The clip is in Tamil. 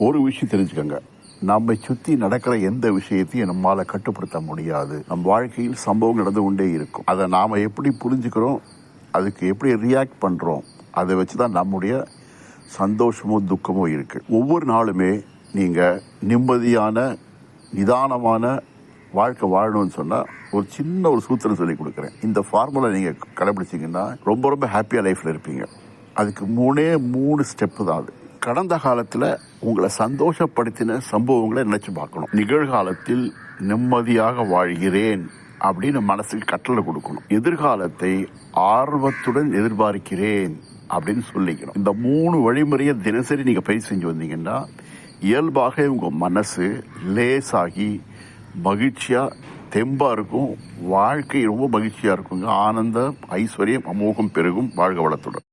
ஒரு விஷயம் தெரிஞ்சுக்கோங்க, நம்மை சுற்றி நடக்கிற எந்த விஷயத்தையும் நம்மளால் கட்டுப்படுத்த முடியாது. நம் வாழ்க்கையில் சம்பவம் நடந்து கொண்டே இருக்கும். அதை நாம் எப்படி புரிஞ்சுக்கிறோம், அதுக்கு எப்படி ரியாக்ட் பண்ணுறோம், அதை வச்சு தான் நம்முடைய சந்தோஷமோ துக்கமோ இருக்குது. ஒவ்வொரு நாளுமே நீங்கள் நிம்மதியான நிதானமான வாழ்க்கை வாழணும்னு சொன்னால் ஒரு சின்ன ஒரு சூத்திரம் சொல்லி கொடுக்குறேன். இந்த ஃபார்முலா நீங்கள் கடைபிடிச்சிங்கன்னா ரொம்ப ரொம்ப ஹாப்பியாக லைஃப்பில் இருப்பீங்க. அதுக்கு மூணு ஸ்டெப்பு தான் அது. கடந்த காலத்தில் உங்களை சந்தோஷப்படுத்தின சம்பவங்களை நினைச்சு பார்க்கணும். நிகழ்காலத்தில் நிம்மதியாக வாழ்கிறேன் அப்படின்னு மனசுக்கு கட்டளை கொடுக்கணும். எதிர்காலத்தை ஆர்வத்துடன் எதிர்பார்க்கிறேன் அப்படின்னு சொல்லிக்கணும். இந்த 3 வழிமுறையை தினசரி நீங்க பயிற்சி செஞ்சு வந்தீங்கன்னா இயல்பாக உங்க மனசு லேசாகி மகிழ்ச்சியா தெம்பா இருக்கும். வாழ்க்கை ரொம்ப மகிழ்ச்சியா இருக்குங்க. ஆனந்தம் ஐஸ்வர்யம் அமோகம் பெருகும். வாழ்க வளத்துடன்.